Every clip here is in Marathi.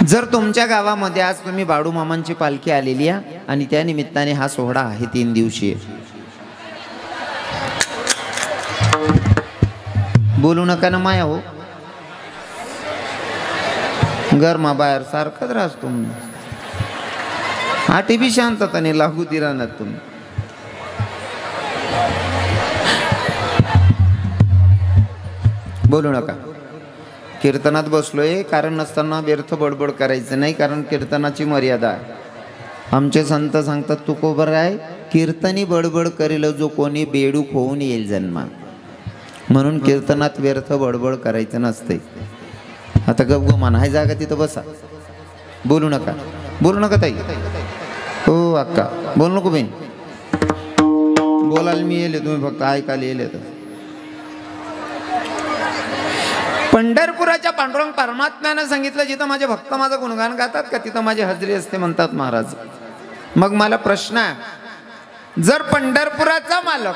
जर तुमच्या गावामध्ये आज तुम्ही बाळू मामांची पालखी आलेली आहे आणि त्या निमित्ताने हा सोहळा आहे 3 दिवसीय, बोलू नका ना माया हो, गरमा बाहेर सारखंच राहस तुम्ही, आठी बी शांतताने लागू ती राहणार तुम्ही. बोलू नका. कीर्तनात बसलोय कारण नसताना व्यर्थ बडबड करायचं नाही, कारण कीर्तनाची मर्यादा आहे. आमचे संत सांगतात तू कोबर आहे कीर्तनी बडबड करेल जो कोणी बेडूक होऊन येईल जन्मा, म्हणून कीर्तनात व्यर्थ बडबड करायचं नसते. आता गप गमान हाय जागा तिथं बसा, बोलू नका, बोलू नका ताई. हो अक्का बोल नको बहीण, बोलायला मी येले, तुम्ही फक्त ऐकायला येले. तर पंढरपुराच्या पांडुरंग परमात्म्यानं सांगितलं जिथं माझे भक्त माझं गुणगान गातात का तिथं माझी हजेरी असते म्हणतात महाराज. मग मला प्रश्न आहे, जर पंढरपुराचा मालक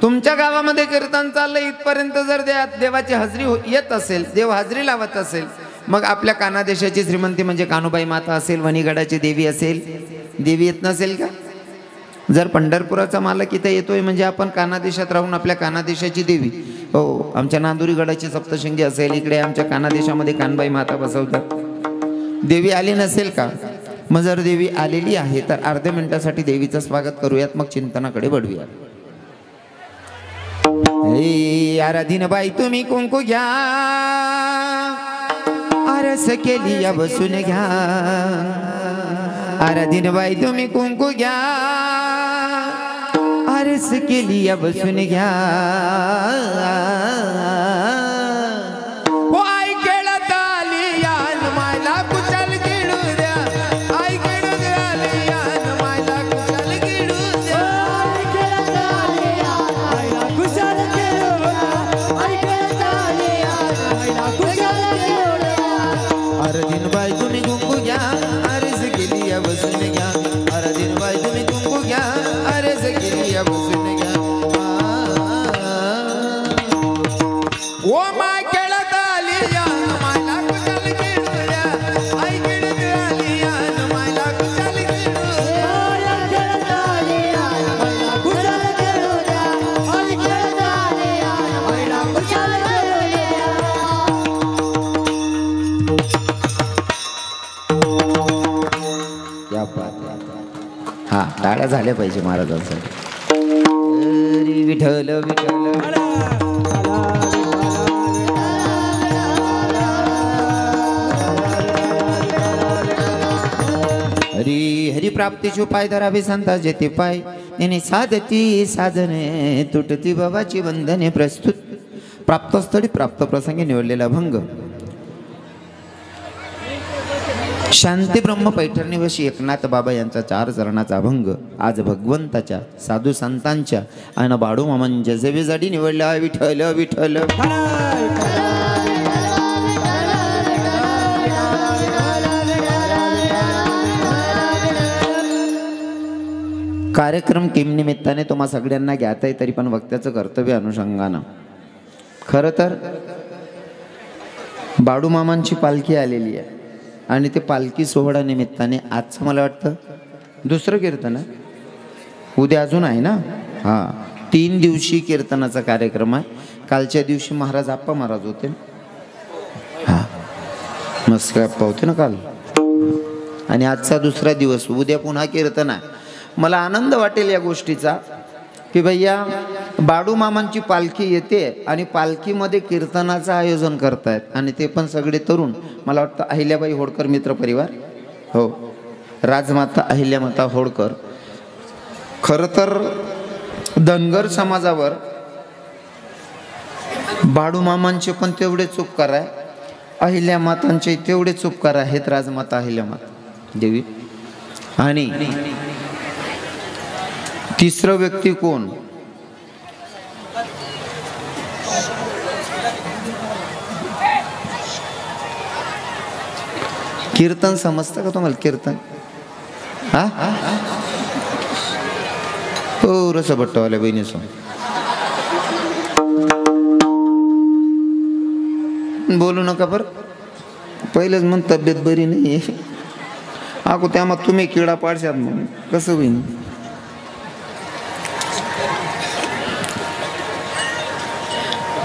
तुमच्या गावामध्ये कीर्तन चाललं इथपर्यंत जर देवाची हजेरी येत असेल, देव हजेरी लावत असेल, मग आपल्या कानादेशाची श्रीमंती म्हणजे कानुबाई माता असेल, वणीगडाची देवी असेल, देवी येत नसेल का? जर पंढरपुराचा मालक इथे येतोय म्हणजे आपण कानादेशात राहून आपल्या कानादेशाची देवी, हो आमच्या नांदुरी गडाची सप्तशृंगी असेल, इकडे आमच्या कानादेशामध्ये कानबाई माता बसवतात, देवी आली नसेल का? मग जर देवी आलेली आहे तर अर्ध्या मिनिटासाठी देवीचं स्वागत करूयात, मग चिंतनाकडे वळूयात. आराधीन बाई तुम्ही कुंकू घ्या, आरस केली या बसून घ्या. आराधीन बाई तुम्ही कुंकू घ्या, आरस केली या बसून घ्या. आई खेळत आली यान मायला कुचल गिळू द्या, आई खेळत आली यान मायला कुचल गिळू द्या. आई खेळत आली यान मायला कुचल गिळू द्या, आई खेळत आली यान मायला कुचल गिळू द्या. आराधीन बाई तुम्ही कुंकू घ्या, आरस केली या बसून घ्या. आराधीन बाई तुम्ही कुंकू घ्या, आरस केली या बसून घ्या. ओ माय खेळत आली यान मायला कुचल गिळू द्या, आई खेळत आली यान मायला कुचल गिळू द्या. आई खेळत आली यान मायला कुचल गिळू द्या, आई खेळत आली यान मायला कुचल गिळू द्या. या बात, हा टाळ्या झाल्या पाहिजे महाराजांसाठी. विठ्ठल विठ्ठल हरी हरी प्राप्तीची उपाय धरावे संता जेते पाय, याने साधती साधने तुटती बाबाची बंधने. प्रस्तुत प्राप्तस्थळी प्राप्त प्रसंगी निवडलेला भंग. शांती ब्रह्म पैठणीवशी एकनाथ बाबा यांचा 4 चरणाचा अभंग आज भगवंताच्या साधू संतांच्या आणि बाळू मामांच्या सेवेसाठी निवडला. विठ्ठल विठ्ठल. कार्यक्रम किम निमित्ताने तुम्हा सगळ्यांना ज्ञात आहे, तरी पण वक्त्याचं कर्तव्य अनुषंगानं खरं तर बाळू मामांची पालखी आलेली आहे आणि ते पालखी सोहळा निमित्ताने आजचं मला वाटतं दुसरं कीर्तन आहे, उद्या अजून आहे ना. हां 3 दिवशी कीर्तनाचा कार्यक्रम आहे. कालच्या दिवशी महाराज आप्पा महाराज होते, हां मस्त आप्पा होते ना काल, आणि आजचा दुसरा दिवस, उद्या पुन्हा कीर्तन आहे. मला आनंद वाटेल या गोष्टीचा की भैया बाळू मामांची पालखी येते आणि पालखीमध्ये कीर्तनाचं आयोजन करतायत, आणि ते पण सगळे तरुण. मला वाटतं अहिल्याबाई होडकर मित्र परिवार, हो राजमाता अहिल्यामाता होडकर. खरं तर धनगर समाजावर बाळू मामांचे पण तेवढेच उपकार आहे, अहिल्यामातांचे तेवढेच उपकार आहेत राजमाता अहिल्यामाता देवी. आणि तिसरं व्यक्ती कोण? कीर्तन समजतं का तुम्हाला? कीर्तन हा हो रसभट्टवाल्या बहिणीसमोर बोलू नका बरं. पहिलेच मग तब्येत बरी नाही अगो त्यामध्ये तुम्ही किडा पाडशात मग कसं होईल.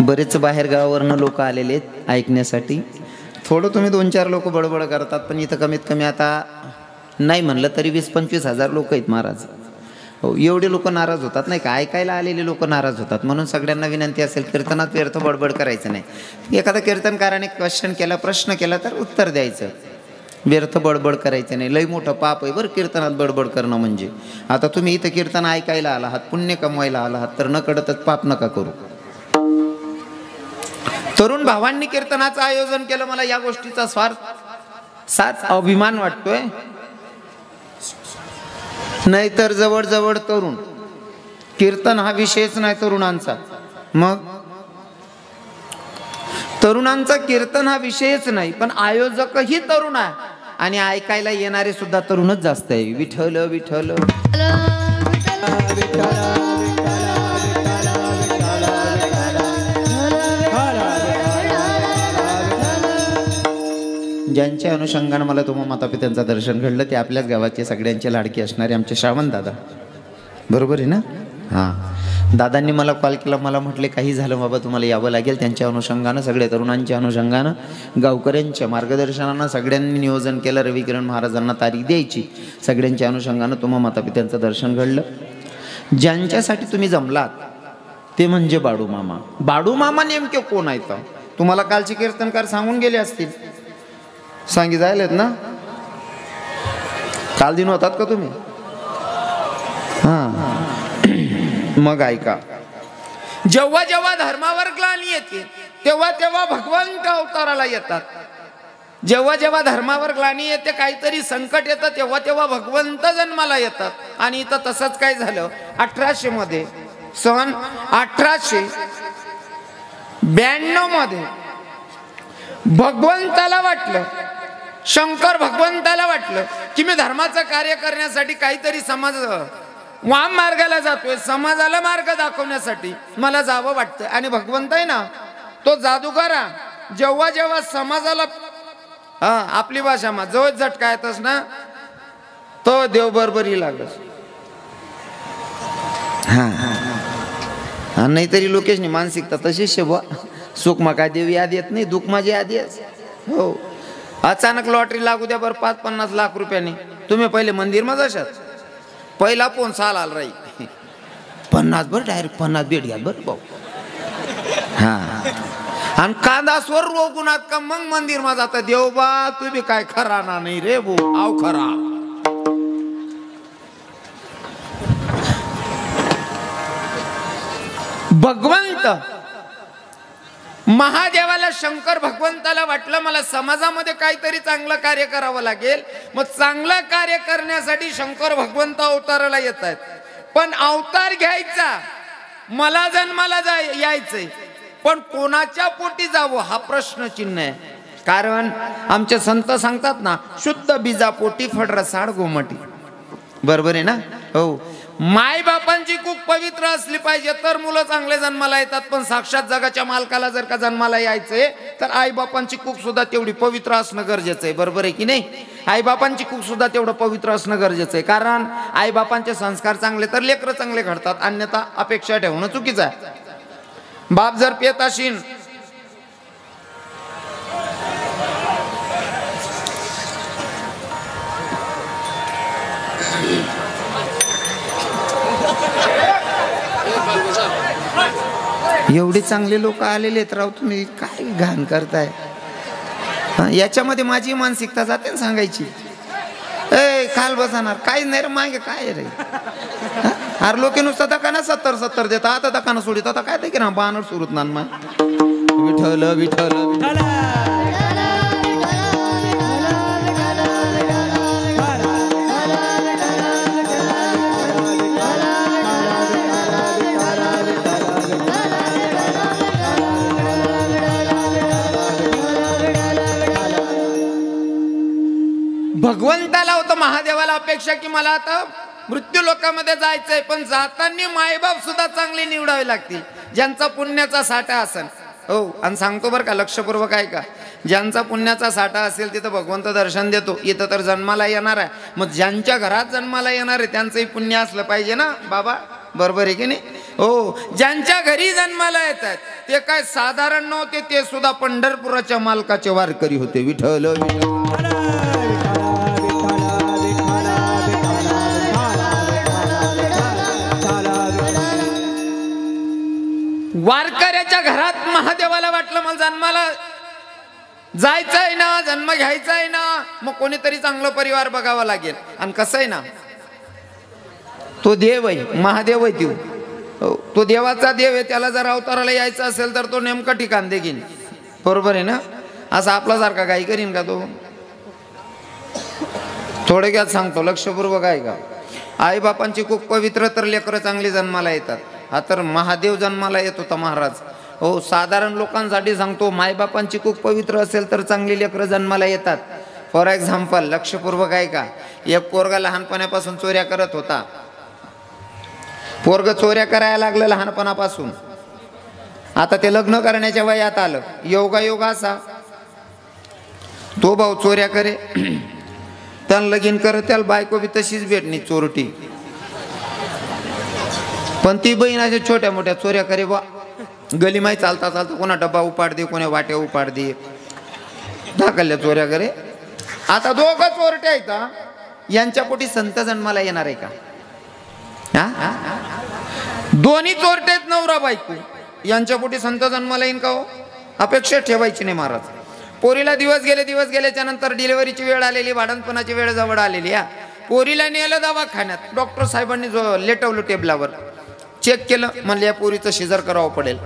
बरेच बाहेर गावावरनं लोक आलेले आहेत ऐकण्यासाठी. थोडं तुम्ही 2-4 लोक बडबड करतात, पण इथं कमीत कमी आता नाही म्हणलं तरी 20-25 हजार लोक आहेत महाराज. हो, एवढे लोक नाराज होतात नाही का, ऐकायला आलेले लोक नाराज होतात. म्हणून सगळ्यांना विनंती असेल, कीर्तनात व्यर्थ बडबड करायचं नाही. एखादा कीर्तनकाराने क्वेश्चन केला, प्रश्न केला तर उत्तर द्यायचं, व्यर्थ बडबड करायचं नाही. लई मोठं पाप आहे बरं कीर्तनात बडबड करणं म्हणजे. आता तुम्ही इथं कीर्तन ऐकायला आला आहात, पुण्य कमवायला आला आहात, तर न कळतच पाप नका करू. तरुण भावांनी कीर्तनाचं आयोजन केलं, मला या गोष्टीचा साथ अभिमान वाटतोय. नाहीतर जवळ तरुण, कीर्तन हा विषयच नाही तरुणांचा. मग तरुणांचा कीर्तन हा विषयच नाही, पण आयोजकही तरुण आहे आणि ऐकायला येणारे सुद्धा तरुणच जास्त आहे. विठ्ठल विठ्ठल ज्यांच्या अनुषंगानं मला तुम्हा मातापित्यांचं दर्शन घडलं ते आपल्याच गावाचे सगळ्यांचे लाडके असणारे आमचे श्रावण दादा, बरोबर आहे ना. हां, दादांनी मला कॉल केला, मला म्हटले काही झालं बाबा तुम्हाला यावं लागेल. त्यांच्या अनुषंगानं, सगळ्या तरुणांच्या अनुषंगानं, गावकऱ्यांच्या मार्गदर्शनानं सगळ्यांनी नियोजन केलं. रविकिरण महाराजांना तारीख द्यायची. सगळ्यांच्या अनुषंगानं तुम्हा मातापित्यांचं दर्शन घडलं. ज्यांच्यासाठी तुम्ही जमलात ते म्हणजे बाडू मामा. बाडू मामा नेमके कोण आहेत तुम्हाला कालचे कीर्तनकार सांगून गेले असतील, सांगितलेत ना. काल दिन होतात का तुम्ही? हां, मग ऐका. जेव्हा जेव्हा धर्मावर ग्लानी येते तेव्हा तेव्हा भगवंत अवताराला येतात. जेव्हा जेव्हा धर्मावर ग्लानी येते, काहीतरी संकट येतं, तेव्हा तेव्हा भगवंत जन्माला येतात. आणि इथं तसंच काय झालं, 1800 मध्ये, सन 1892 मध्ये भगवंताला वाटलं, शंकर भगवंताला वाटलं की मी धर्माचं कार्य करण्यासाठी काहीतरी समाज वाम मार्गाला जातोय, समाजाला मार्ग दाखवण्यासाठी मला जावं वाटतं. आणि भगवंत आहे ना तो जादूगारा, जेव्हा जेव्हा समाजाला आपली भाषा मा जो झटका येतच ना तो देव बरोबरी लागत. हा, नाहीतरी लोकेशनी मानसिकता तशी शेवा, सुख मा काय देव याद येत नाही, दुःख माझी याद येत. हो, अचानक लॉटरी लागू द्या बरं 5-50 लाख रुपयाने, तुम्ही पहिले मंदिर मा जाशात, पहिला पोन साल आल राही 50 बर, डायरेक्ट 50 भेट घ्या बरं भाऊ. हा, आणि कांदा स्वर रोगुनात का मग मंदिर मा जाता, देवबा तुम्ही काय खरा ना नाही रे भो, आव खरा. भगवंत महादेवाला, शंकर भगवंताला वाटलं मला समाजामध्ये काहीतरी चांगलं कार्य करावं लागेल. मग चांगलं कार्य करण्यासाठी शंकर भगवंत अवताराला येत आहेत. पण अवतार घ्यायचा, मला जन्माला यायचंय, पण कोणाच्या पोटी जावं हा प्रश्न चिन्ह आहे. कारण आमचे संत सांगतात ना, शुद्ध बीजा पोटी फड रसाळ गोमटी, बरोबर आहे ना. हो, माय बापांची कूक पवित्र असली पाहिजे तर मुलं चांगले जन्माला येतात. पण साक्षात जगाच्या मालकाला जर का जन्माला यायचंय तर आई बापांची कूक सुद्धा तेवढी पवित्र असणं गरजेचं आहे, बरोबर आहे की नाही. आई बापांची कूक सुद्धा तेवढं पवित्र असणं गरजेचं आहे. कारण आई बापांचे संस्कार चांगले तर लेकरं चांगले घडतात, अन्यथा अपेक्षा ठेवणं चुकीचं आहे. बाप जर पेत असेल एवढे चांगले लोक आलेले आहेत राव, तुम्ही काय घाण करताय. याच्यामध्ये माझी मानसिकता जाते ना सांगायची, ए खाल बसणार काय नाही रे, मागे काय रे. अरे लोक नुसतं दकाना 70 देतात, आता दकाना सोडित, आता काय की ना बाणर सुरूत ना विठ्ठल विठ्ठल विठ्ठल. भगवंताला होतं, महादेवाला अपेक्षा की मला आता मृत्यू लोकांमध्ये जायचंय, पण जाताना मायबाप सुद्धा चांगले निवडावे लागतील, ज्यांचा पुण्याचा साठा असेल. हो, आणि सांगतो बरं का लक्षपूर्वक आहे का, ज्यांचा पुण्याचा साठा असेल तिथं भगवंत दर्शन देतो. इथं तर जन्माला येणार आहे, मग ज्यांच्या घरात जन्माला येणार आहे त्यांचंही पुण्य असलं पाहिजे ना बाबा, बरोबर आहे की नाही? हो, ज्यांच्या घरी जन्माला येतात ते काय साधारण नव्हते, ते सुद्धा पंढरपुराच्या मालकाचे वारकरी होते. विठ्ठल वारकऱ्याच्या घरात महादेवाला वाटलं मला जन्माला जायचंय ना, जन्म घ्यायचाय ना, मग कोणीतरी चांगलं परिवार बघावा लागेल. आणि कसं आहे ना, तो देव आहे, महादेव आहे तो देवाचा देव आहे. त्याला जर अवताराला यायचं असेल तर तो नेमकं ठिकाण देईन, बरोबर आहे ना? असा आपल्यासारखा काही करीन का तो? थोडक्यात सांगतो, लक्षपूर्वक आहे का? आई बापांची खूप पवित्र तर लेकरं चांगली जन्माला येतात. हा तर महादेव जन्माला येत होता महाराज. हो, साधारण लोकांसाठी सांगतो, मायबापांची खूप पवित्र असेल तर चांगली लेकरं जन्माला येतात. फॉर एक्झाम्पल, लक्षपूर्वक आहे का? एक पोरगा लहानपणापासून चोऱ्या करत होता. पोरग चोऱ्या करायला लागलं लहानपणापासून. आता ते लग्न करण्याच्या वयात आलं. योगायोग असा, तो भाऊ चोऱ्या करे, त्याला लगीन करत, त्याला बायको बी तशीच भेटणी, चोरटी. पण ती बहीण अशा छोट्या मोठ्या चोऱ्या करे बा. गलीमाई चालता चालता कोणा डब्बा उपाड दे, कोणा वाट्या उपाड दे, ढाकल्या चोऱ्या करे. आता दोघं चोरटे आहेत, यांच्या पोटी संत जन्माला येणार आहे का? दोन्ही चोरटे आहेत, नवरा बायको, यांच्या पोटी संत जन्माला येईन का हो? अपेक्षा ठेवायची नाही महाराज. पोरीला दिवस गेल्याच्या नंतर डिलिव्हरीची वेळ आलेली, भाडणपणाची वेळ जवळ आलेली. पोरीला नेलं दवाखान्यात. डॉक्टर साहेबांनी जो लेटवलं टेबलावर, चेक केलं, म्हणले या पोरीचं शिजर करावं पडेल.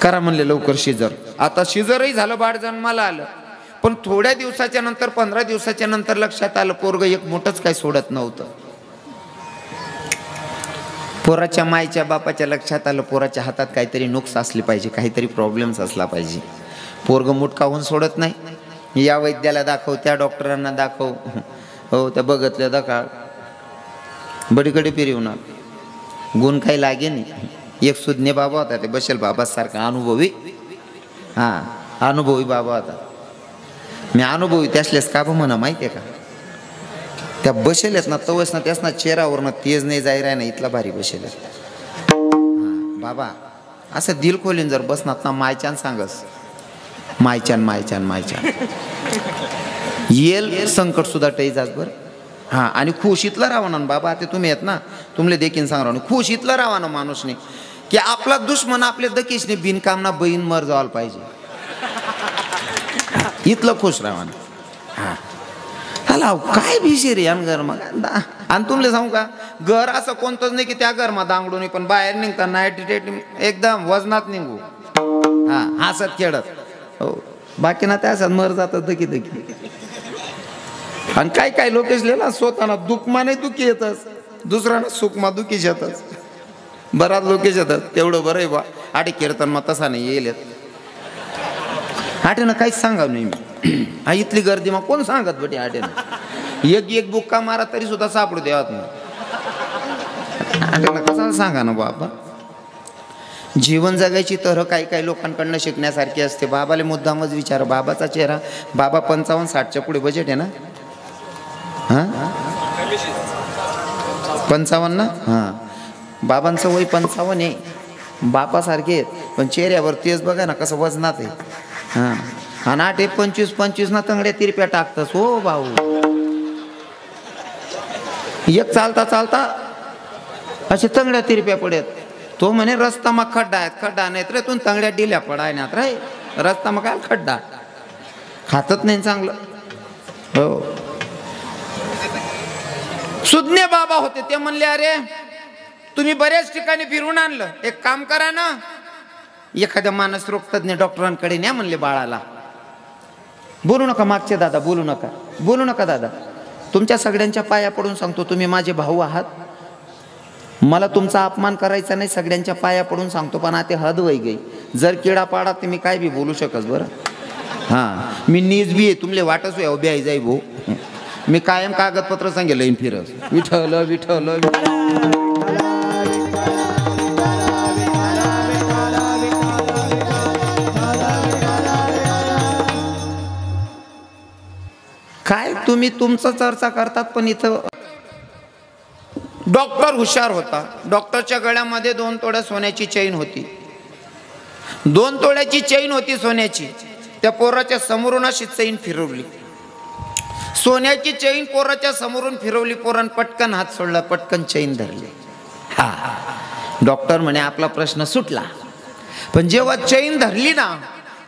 करा म्हणले लवकर शिजर. आता शिजरही झालं, बाळ जन्माला आलं. पण थोड्या दिवसाच्या नंतर, 15 दिवसाच्या नंतर लक्षात आलं पोरग एक मोठंच काय सोडत नव्हतं. पोराच्या मायच्या बापाच्या लक्षात आलं पोराच्या हातात काहीतरी नुक्स असली पाहिजे, काहीतरी प्रॉब्लेम्स असला पाहिजे. पोरग मुटकावून सोडत नाही. या वैद्याला दाखव, त्या डॉक्टरांना दाखव, हो त्या बघतल्या दाखा, बडीकडे फिरवणार. गुण काही लागे नाही. एक सुज्ञ बाबा होता, ते बशेल बाबासारखा अनुभवी, अनुभवी बाबा होता. मी अनुभवी त्यासलेस का म्हणा माहिती आहे का? त्या बसेल आहेत ना तवस ना, त्यास ना चेहऱ्यावरनं तेज नाही जाय राय ना, इथला भारी बसेल बाबा. असं दिल खोलीन जर बसनात ना, मायच्यान सांगस, मायच्यान येल संकट सुद्धा टईजाच बर. आणि खुशीतला रावा बाबा. आता तुम्ही येत ना, तुमले देखील सांगा, खुशीतला रावा ना माणूसने, की आपला दुश्मन आपल्या दकीशने बिनकामना बहीण मर जावायला पाहिजे, इथलं खुश रावा ना. काय भिशी रे घर मग. आणि तुमले सांगू का, घर असं कोणतंच नाही की त्या घरमा दांगडून पण बाहेर निघता नाईट एकदम वजनात निघू, हसत खेळत. हो, बाकी ना त्या मर जातात दकी. आणि काय लोकेश लिहिला, स्वतःना दुःखमाने दुखी येतच, दुसऱ्याना सुखमा दुखीच येतच. बराच लोकेश येतात, तेवढं बरं आहे बा. आठे कीर्तन मग तसा नाही येईल. आठे ना काहीच सांगा नाही मी. इथली गर्दी मग कोण सांगत बटी आठेनं. एक बुक्का मारा तरी सुद्धा सापडू द्यावात नाही. आठेनं कसा सांगा ना बाबा. जीवन जगायची तर काही लोकांकडनं शिकण्यासारखी असते. बाबाला मुद्दामच विचार, बाबाचा चेहरा. बाबा 55-60च्या पुढे बजेट आहे ना? 55 ना? बाबांचं वय 55 आहे, बापासारखे आहेत, पण चेहऱ्यावर तेच बघा ना कसं वजनात आहे. आणि 8 25 ना तंगड्या तिरप्या टाकतस हो भाऊ. एक चालता असे तंगड्या तिरप्या पडत. तो म्हणे रस्ता मग खड्डा आहे, खड्डा नाही रे तू तंगड्या डिल्या पडाय ना रे, रस्ता मग काय खड्डा. खातच नाही चांगलं. हो, सुज्ञ बाबा होते, ते म्हणले अरे तुम्ही बऱ्याच ठिकाणी फिरून आणलं, एक काम करा ना, एखाद्या मानस रोगतज्ञ डॉक्टरांकडे न्या म्हणले बाळाला. बोलू नका मागचे दादा, बोलू नका दादा. तुमच्या सगळ्यांच्या पाया पडून सांगतो, तुम्ही माझे भाऊ आहात, मला तुमचा अपमान करायचा नाही, सगळ्यांच्या पाया पडून सांगतो. पण आता हद वय गई, जर किडा पाडा तर मी काय बी बोलू शकस बरं. मी नीज बी आहे, तुमले वाटच आहे उभे आहे जाई भाऊ. मी कायम कागदपत्र सांगेल येईन फिरस. विठ्ठल काय तुम्ही तुमचं चर्चा करतात, पण इथं डॉक्टर हुशार होता. डॉक्टरच्या गळ्यामध्ये 2 तोळ्या सोन्याची चैन होती. 2 तोळ्याची चैन होती सोन्याची. त्या पोराच्या समोरून अशी चैन फिरवली. सोन्याची चैन पोराच्या समोरून फिरवली. पोरान पटकन हात सोडला, पटकन चैन धरली. हा, डॉक्टर म्हणे आपला प्रश्न सुटला. पण जेव्हा चैन धरली ना,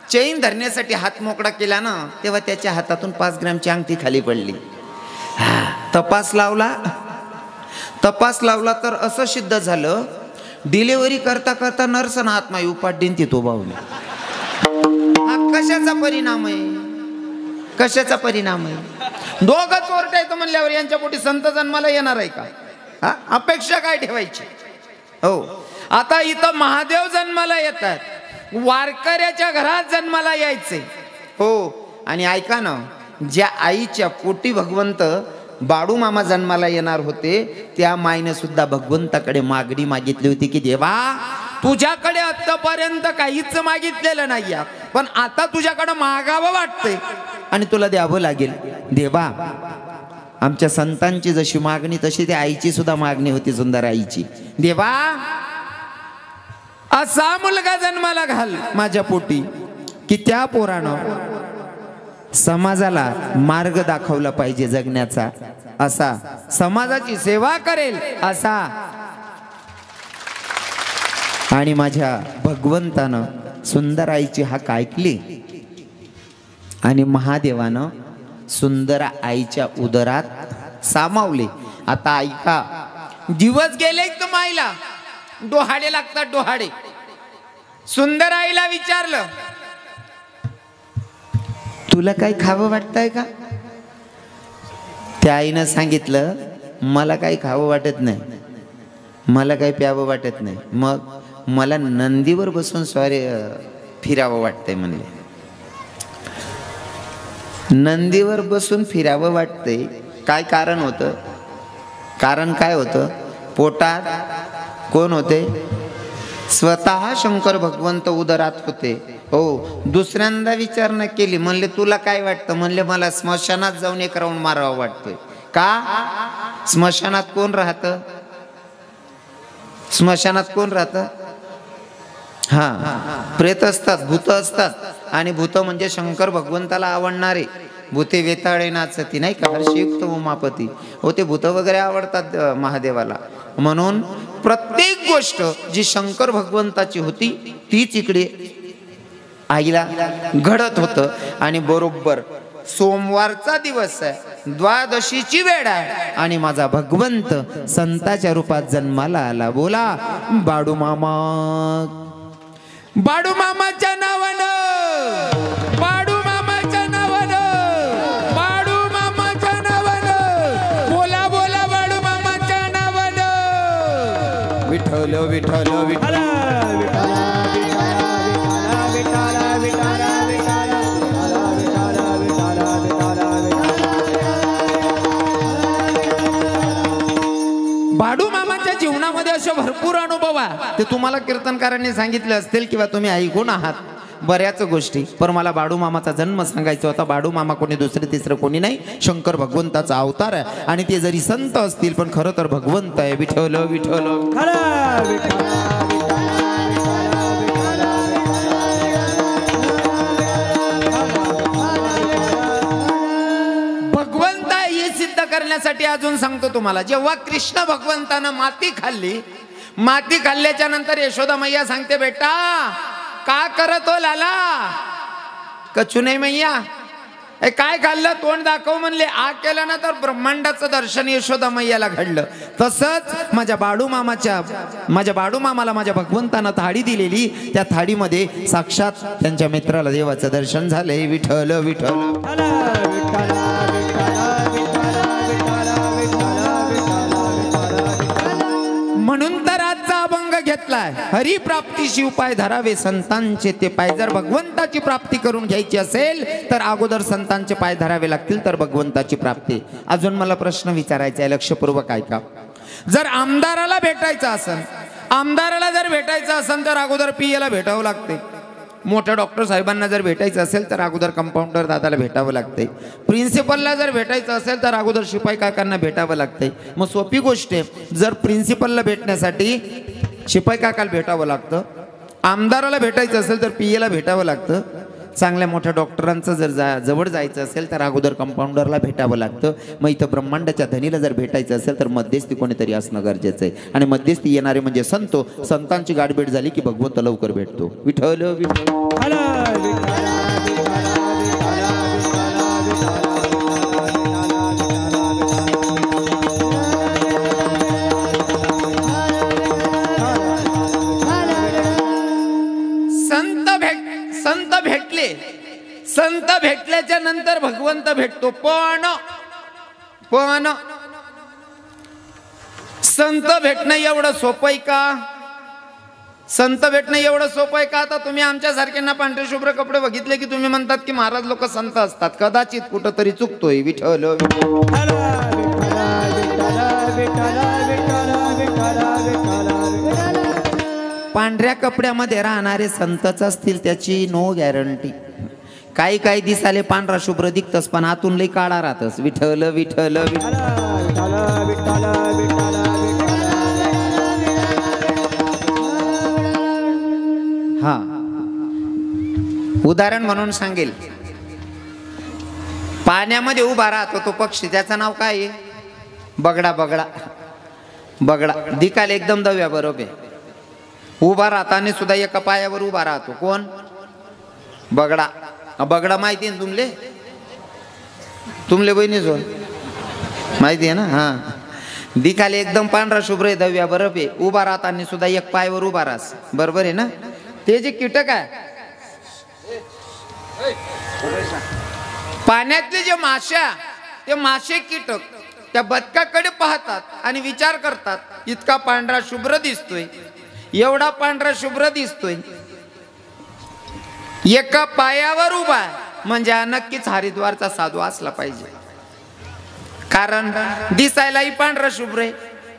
चैन धरण्यासाठी हात मोकळा केला ना, तेव्हा त्याच्या हातातून 5 ग्रॅमची अंगठी खाली पडली. तपास लावला तर असं सिद्ध झालं, डिलिव्हरी करता करता नर्सना आत्मा उपाडीन ती तो बावली. हा कशाचा परिणाम आहे? कशाचा परिणाम आहे? दोघं चोरट आहेत म्हणल्यावर यांच्या पोटी संत जन्माला येणार आहे का? हा, अपेक्षा काय ठेवायची? हो, आता इथं महादेव जन्माला येतात, वारकऱ्याच्या घरात जन्माला यायचे. हो, आणि ऐका ना, ज्या आईच्या पोटी भगवंत बाडू मामा जन्माला येणार होते, त्या माईने सुद्धा भगवंताकडे मागणी मागितली होती की देवा, तुझ्याकडे आतापर्यंत काहीच मागितलेलं नाही, पण आता तुझ्याकडे मागावं वाटतंय आणि तुला द्यावं लागेल. देवा, आमच्या संतांची जशी मागणी तशी त्या आईची सुद्धा मागणी होती, सुंदर आईची. देवा, असा मुलगा जन्माला घाल माझ्या पोटी की त्या पोरानं समाजाला मार्ग दाखवला पाहिजे जगण्याचा, असा समाजाची सेवा करेल असा. आणि माझ्या भगवंतानं सुंदर आईची हाक ऐकली आणि महादेवानं सुंदर आईच्या उदरात सामावले. आता ऐका, दिवस गेले तर माईला डोहाडे लागतात, डोहाडे. सुंदर आईला विचारलं, तुला काही खावं वाटतंय का? त्या आईनं सांगितलं, मला काही खावं वाटत नाही, मला काही प्यावं वाटत नाही, मग मला नंदीवर बसून फिरावं वाटतंय म्हणले. नंदीवर बसून फिरावं वाटतंय. काय कारण होतं? कारण काय होतं? पोटात कोण होते? स्वतः शंकर भगवंत उदरात होते. हो, दुसऱ्यांदा विचारणा केली, म्हणले तुला काय वाटतं? म्हणले मला स्मशानात जाऊन एक राऊंड मारावं वाटतोय. का? स्मशानात कोण राहतं? स्मशानात कोण राहतं? हा, प्रेत असतात, भूत असतात. आणि भूत म्हणजे शंकर भगवंताला आवडणारे. भूते वेताळे नाचती, नाही का, हर्षयुक्त उमापती. हो, ते भूत वगैरे आवडतात महादेवाला. म्हणून प्रत्येक गोष्ट जी शंकर भगवंताची होती तीच इकडे आईला घडत होतं. आणि बरोबर सोमवारचा दिवस आहे, द्वादशीची वेळ आहे, आणि माझा भगवंत संताच्या रूपात जन्माला आला. बोला बाडू मामा. बाडू मामाच्या नावानं, बाडू मामाच्या नावानं, बाडू मामाच्या नावानं, बोला बोला बाडू मामाच्या नावानं. विठ्ठल विठ्ठल विठ्ठल. बाडू मामाच्या जीवनामध्ये असे भरपूर अनुभव आहे, ते तुम्हाला कीर्तनकारांनी सांगितले असतील किंवा तुम्ही ऐकून आहात बऱ्याच गोष्टी. पण मला बाडू मामाचा जन्म सांगायचा होता. बाडू मामा कोणी दुसरे तिसरं कोणी नाही, शंकर भगवंताचा अवतार आहे. आणि ते जरी संत असतील पण खरं तर भगवंत आहे. विठ्ठल विठ्ठल. करण्यासाठी अजून सांगतो तुम्हाला. जेव्हा कृष्ण भगवंतानं माती खाल्ली, माती खाल्ल्याच्या नंतर यशोदा मैया सांगते, बेटा का करत हो लाला? कछु नाही मैया. काय खाल्लं? तोंड दाखव म्हणले. आ केलं ना तर ब्रह्मांडाचं दर्शन यशोदा मैयाला घडलं. तसंच माझ्या बाडू मामाला माझ्या भगवंतानं थाळी दिलेली, त्या थाळीमध्ये साक्षात त्यांच्या मित्राला देवाचं दर्शन झालंय. विठ्ठल विठ्ठल. म्हणून तर आजचा अभंग घेतलाय, हरिप्राप्तीशी उपाय धरावे संतांचे ते पाय. जर भगवंताची प्राप्ती करून घ्यायची असेल तर अगोदर संतांचे पाय धरावे लागतील, तर भगवंताची प्राप्ती. अजून मला प्रश्न विचारायचा आहे, लक्षपूर्वक ऐका. जर आमदाराला भेटायचं असेल, आमदाराला जर भेटायचं असेल तर अगोदर पियाला भेटावं लागते. मोठ्या डॉक्टर साहेबांना जर भेटायचं असेल तर अगोदर कंपाऊंडर दादाला भेटावं लागतंय, प्रिन्सिपलला जर भेटायचं असेल तर अगोदर शिपाई काकांना भेटावं लागतंय. मग सोपी गोष्ट आहे, जर प्रिन्सिपलला भेटण्यासाठी शिपाई काकाला भेटावं लागतं, आमदाराला भेटायचं असेल तर पीएला भेटावं लागतं, चांगल्या मोठ्या डॉक्टरांचं जर जवळ जायचं असेल तर अगोदर कंपाऊंडरला भेटावं लागतं. मग इथं ब्रह्मांडाच्या धनीला जर भेटायचं असेल तर मध्यस्थी कोणीतरी असणं गरजेचं आहे. आणि मध्यस्थी येणारे म्हणजे संतांची गाठभेट झाली की भगवंत लवकर भेटतो. विठ्ठल संत भेटल्याच्या नंतर भगवंत भेटतो. पण संत भेटणं एवढं सोपं आहे का? संत भेटणं एवढं सोपं आहे का? आता तुम्ही आमच्या सारख्यांना पांढरे शुभ्र कपडे बघितले की तुम्ही म्हणतात की महाराज लोक संत असतात. कदाचित कुठंतरी चुकतोय. विठ्ठल पांढऱ्या कपड्यामध्ये राहणारे संतच असतील त्याची नो गॅरंटी. काही काही दिसाले पांढरा शुभ्र दिखतस पण आतून लई काळा राहतस. विठ्ठल विठ्ठल हा उदाहरण म्हणून सांगेल. पाण्यामध्ये उभा राहतो तो पक्षी, त्याचं नाव काय आहे? बगडा. बगडा बगडा दिकाल एकदम दव्या बरोबर उभा राहताना सुद्धा एका पायावर उभा राहतो. कोण? बगडा. बगडा माहिती आहे ना तुमले बहिणी जोड माहिती आहे ना? हा दिखाले एकदम पांढरा शुभ्र आहे, दव्या बरोबर आहे, उभा राहताना सुद्धा एक पायावर उभा राहस. बरोबर आहे ना? ते जे कीटक आहे पाण्यातले जे माश्या, ते मासे कीटक त्या बदकाकडे पाहतात आणि विचार करतात, इतका पांढरा शुभ्र दिसतोय, एवढा पांढरा शुभ्र दिसतोय, एका पायावर उभा म्हणजे नक्कीच हरिद्वारचा साधू असला पाहिजे. कारण दिसायलाही पांढरा शुभ्र आहे.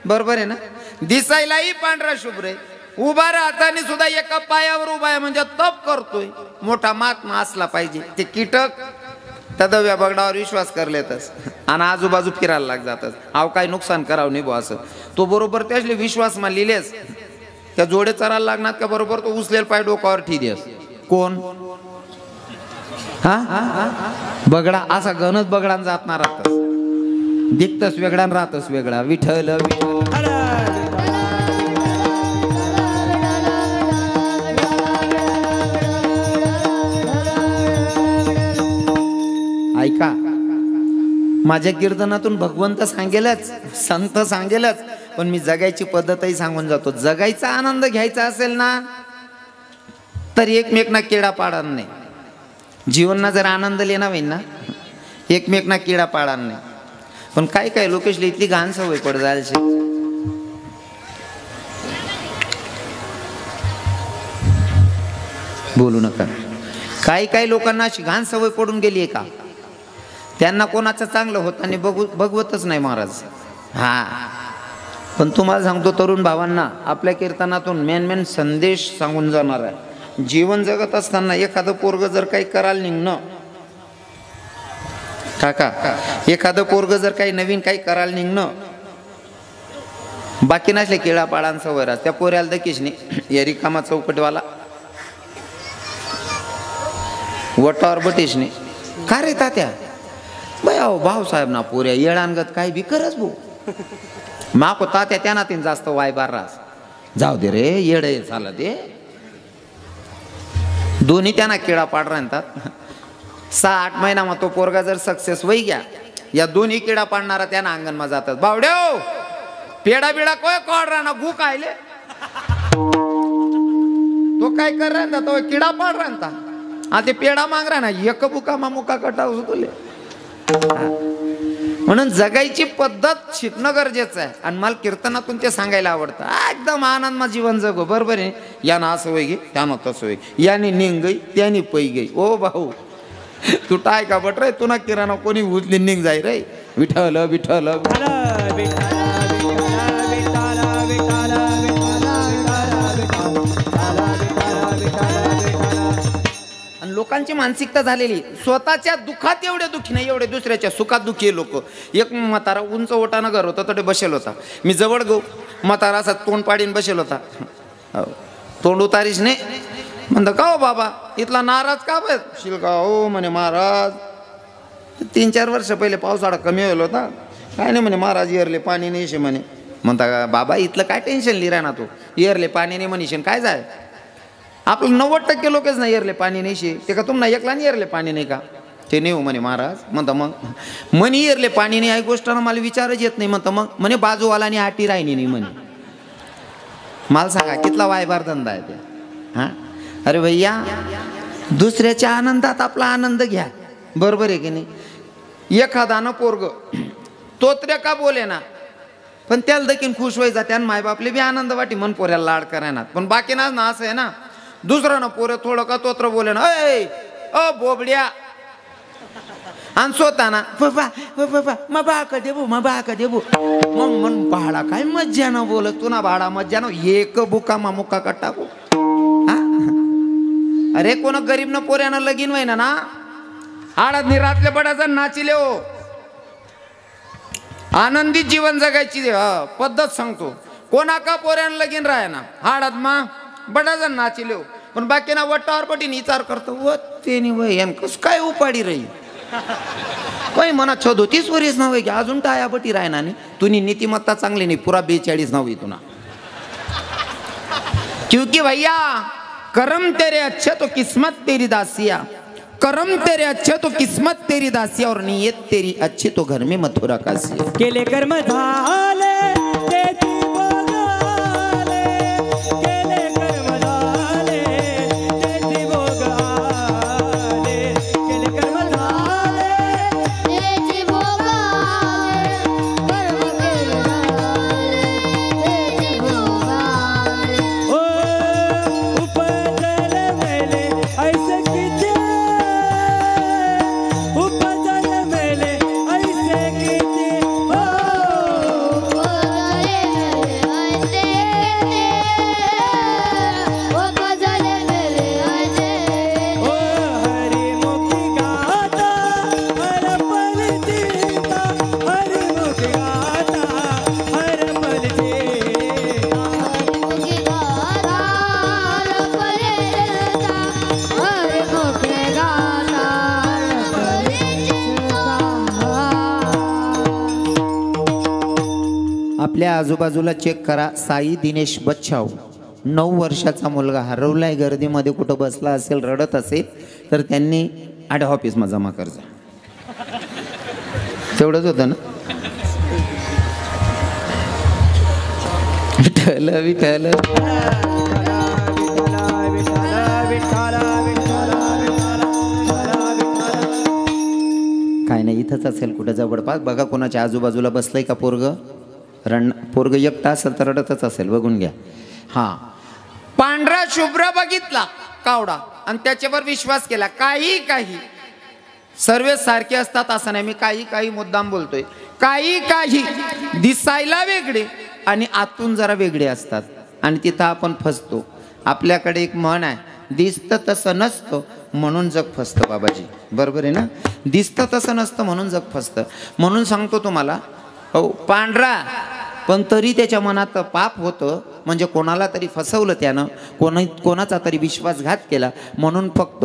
बरोबर आहे ना? दिसायलाही पांढरा शुभ्र आहे, उभा राहताना सुद्धा एका पायावर उभा आहे म्हणजे तप करतोय, मोठा महात्मा असला पाहिजे. ते कीटक तदव्या बगडावर विश्वास करलेतच आणि आजूबाजू फिरायला लाग जातच. अव काय नुकसान करावं नाही बुवा असं. तो बरोबर त्यासले विश्वास मा लिहिलेस त्या जोडे चरायला लागणार का बरोबर तो उचलेल पाय डोकावर ठेदेस. कोण? हा बगडा. असा गणच बगडान जात ना राहतस, दिखतस वेगळा राहतस वेगळा. विठ्ठल ऐका, माझ्या कीर्तनातून भगवंत सांगेलच, संत सांगेलच, पण मी जगायची पद्धतही सांगून जातो. जगायचा आनंद घ्यायचा असेल ना तर एकमेकना किडा पाडणार नाही. जीवनना जर आनंद लेना होईल ना एकमेकना किडा पाडणार नाही. पण काय काय लोकेशला इतली घाण सवय पड जायची. बोलू नका. काही काही लोकांना अशी घाण सवय पडून गेली आहे का त्यांना कोणाचं चांगलं होत आणि बघवतच नाही महाराज. हा पण तुम्हाला सांगतो तरुण भावांना, आपल्या कीर्तनातून मेन संदेश सांगून जाणार आहे. जीवन जगत असताना एखादं पोरग जर काही करायला निघणं काका, एखादं पोरग जर काही नवीन काही करायला निघणं, बाकी नसले केळा पाळांचा सवय राहत त्या पोऱ्याला दकीश नाही या रिकामा चौकटवाला वटावर बटीश नाही. का रे तात्या बाय भाऊसाहेब ना पोऱ्या येळानगत काय बी करच भाऊ माको तात्या त्यांना तीन जास्त वायबार रास. जाऊ दे रे येडे झालं ते. दोन्ही त्यांना किडा पाड राहतात. 6-8 महिना मग तो पोरगा जर सक्सेस होई गया, या दोन्ही किडा पाडणारा त्यांना अंगणमा जातात. बावड्या पेडा बिडा कोय कॉड राहणार गु कायले तो काय कर राहता तो किडा पाड राहता. हा ते पेडा मांग राहणार एक बुका मामुका कटाव तुले. म्हणून जगायची पद्धत शिकणं गरजेचं आहे. आणि मला कीर्तनातून ते सांगायला आवडतं. एकदम आनंद जीवन जगो. बरोबर आहे. यानं असं होई गे त्यानं तसं होई, याने निघ गई त्याने पै गई. ओ भाऊ तू टाय का बट रे तुना किराणा कोणी उचली निघ जाई रे. विठ्ठल विठ्ठल लोकांची मानसिकता झालेली, स्वतःच्या दुःखात एवढे दुःखी नाही, एवढे दुसऱ्याच्या सुखात दुःखी लोक. एक म्हातारा उंच ओटानं घर होतं, तडे बसेल होता. मी जवळ गो, म्हातारा असा तोंड पाडीन बसेल होता. तोंड उतारीस नाही म्हणतं, का हो बाबा इथला नाराज का बसशील का हो? म्हणे महाराज 3-4 वर्ष पहिले पावसाळा कमी होईल होता, काय नाही म्हणे महाराज इयरले पाणी नाही शे म्हणे. म्हणता का बाबा इथलं काय टेन्शन लिहिरा ना तू, इयरले पाणी नाही म्हणशील काय जाय. आपलं 90% लोकच नाही इयरले पाणी नाही शे, ते का तुम्हाला एकला नाही इयरले पाणी नाही का? ते नाही हो म्हणे महाराज. म्हणता मग म्हणे इयरले पाणी नाही, आई गोष्टानं मला विचारच येत नाही. म्हणतं मग म्हणे बाजूवालानी आटी राहिनी नाही म्हणे. मला सांगा कितला वायबार धंदा आहे त्या? हां अरे भैया, दुसऱ्याच्या आनंदात आपला आनंद घ्या, बरोबर आहे की नाही? एखादानं पोरग तोत्र्या का बोले ना, पण त्याला देखील खुश व्हायचा, त्यानं मायबापले बी आनंद वाटी मन पोऱ्याला लाड करायना. पण बाकी ना असं आहे ना, दुसरं ना पोरं थोडं का तोत्र बोले ना, अ बोबड्या, आणि स्वतः ना बाबा का देबू बा का देबू, मग मन भाडा काय मज्जा न बोलत तू ना, भाडा मज्जा न एक बुका मामुका का टाकू. अरे कोण गरीब न पोऱ्यानं लगीन व्हायना ना, आडात निरातले बडाचा नाचिले हो, आनंदित जीवन जगायची पद्धत सांगतो. कोणा का पोऱ्यानं लगीन राहाय ना, हाडात मा बडाचा नाचिले हो, पण बाकी ना वट्टावर पटीन विचार करतो व ते नाही वय कस काय उपाडी राही. वय म्हणा 34 वर्ष नाव आहे की अजून टायापटी राहणार नाही. तुनी नीतिमत्ता चांगली नाही, पुरा 42 नाव आहे तुना. क्योंकि भैया करम तेरे अच्छे तो किस्मत तेरी दासिया, करम तेरे अच्छे तो किस्मत तेरी दासिया, और नीयत तेरी अच्छी तो घर में मथुरा कासिया. केले कर्म झाले तेची भोगाले, केले कर्म झाले तेची भोगाले, केले कर्म झाले तेची भोगाले, कर्म केले तेची भोगाले. ओ उपजले मेले ऐसे किती, उपजले मेले ऐसे किती, ओ उपजले मेले ऐसे, ओ हरिमुखी गाता हरपलतीता, हरिमुखी गाता हरपलतीता. हरिमुखी गाता हरपलतीता, हरिमुखी गाता हरपलतीता. आपल्या आजूबाजूला चेक करा. साई दिनेश बच्छाव 9 वर्षाचा मुलगा हरवलाय, गर्दीमध्ये कुठं बसला असेल, रडत असेल तर त्यांनी आड ऑफिसमध्ये जमा करजा. तेवढंच होतं ना. विठ्ठल विठ्ठल काय नाही, इथंच असेल कुठं जवळपास. बघा कोणाच्या आजूबाजूला बसलंय का पोरग. पोरग एकटा असेल तर रडतच असेल, बघून घ्या. हा पांढरा शुभ्र बघितला कावडा आणि त्याच्यावर विश्वास केला. काही काही सर्व सारखे असतात असं नाही, मी काही काही मुद्दाम बोलतोय. काही काही दिसायला वेगळे आणि आतून जरा वेगळे असतात, आणि तिथं आपण फसतो. आपल्याकडे एक म्हण आहे, दिसतं तसं नसतं म्हणून जग फसतं. बाबाजी बरोबर आहे ना, दिसतं तसं नसतं म्हणून जग फसतं. म्हणून सांगतो तुम्हाला, हो पांढरा पण तरी त्याच्या मनात पाप होतं, म्हणजे कोणाला तरी फसवलं त्यानं, कोणाचा तरी विश्वासघात केला. म्हणून फक्त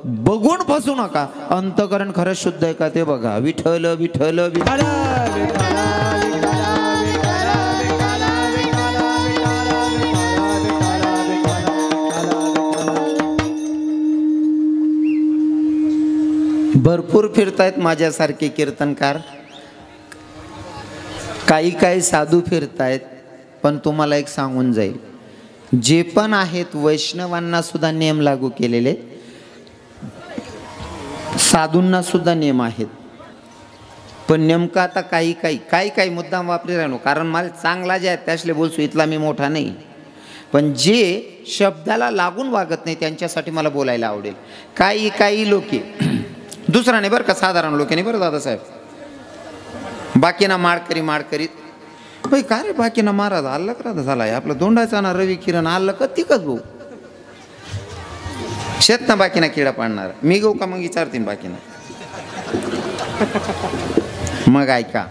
बघून फसू नका, अंतकरण खरंच शुद्ध आहे का ते बघा. विठ्ठल विठ्ठल विठ्ठल. भरपूर फिरतायत माझ्यासारखे कीर्तनकार, काही काही साधू फिरतायत. पण तुम्हाला एक सांगून जाईल, जे पण आहेत वैष्णवांना सुद्धा नियम लागू केलेले, साधूंना सुद्धा नियम आहेत. पण नेमकं आता काही काही मुद्दाम वापरे राहिलो, कारण मला चांगला जे आहे त्यासले बोलसू, इथला मी मोठा नाही. पण जे शब्दाला लागून वागत नाही त्यांच्यासाठी मला बोलायला आवडेल. काही लोके दुसरा नाही बरं का, साधारण लोके नाही बरं दादासाहेब. बाकीना माडकरी भाई का रे, बाकीना महाराज आल्लक राधा झालाय आपला दोंडाचा ना, रवी किरण आल्लक तिकच भाऊ. शेतना बाकीना किडा पाडणार मी घेऊ का मग विचारतीन बाकीना. मग ऐका,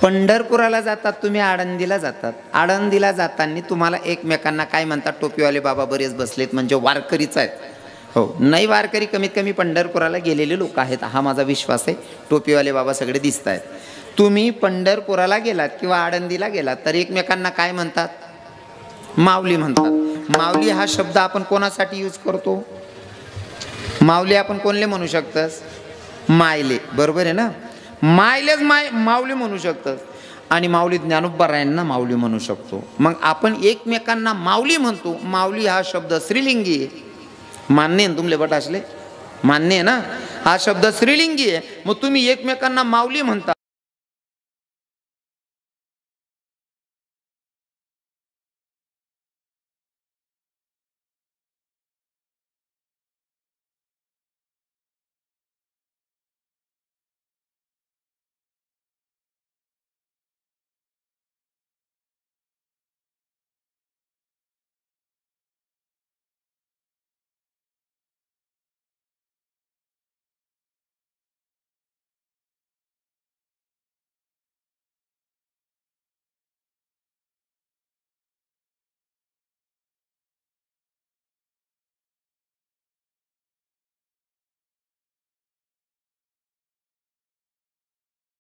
पंढरपुराला जातात तुम्ही, आळंदीला जातात. आळंदीला जाताना तुम्हाला एकमेकांना काय म्हणतात, टोपीवाले बाबा बरेच बसलेत म्हणजे वारकरीच आहेत. हो, नाही वारकरी कमीत कमी पंढरपुराला गेलेले लोक आहेत हा माझा विश्वास आहे. टोपीवाले बाबा सगळे दिसत आहेत. तुम्ही पंढरपुराला गेलात किंवा आळंदीला गेलात तर एकमेकांना काय म्हणतात, माऊली म्हणतात. माऊली हा शब्द आपण कोणासाठी यूज करतो, माऊली आपण कोणले म्हणू शकतस, मायले, बरोबर आहे ना. मायलेच माऊली म्हणू शकतात आणि माऊली ज्ञानोबारायांना माऊली म्हणू शकतो. मग आपण एकमेकांना माऊली म्हणतो. माऊली हा शब्द स्त्रीलिंगी आहे, मान्य आहे तुमले बट असले, मान्य आहे ना, हा शब्द स्त्रीलिंगी आहे. मग तुम्ही एकमेकांना माऊली म्हणता.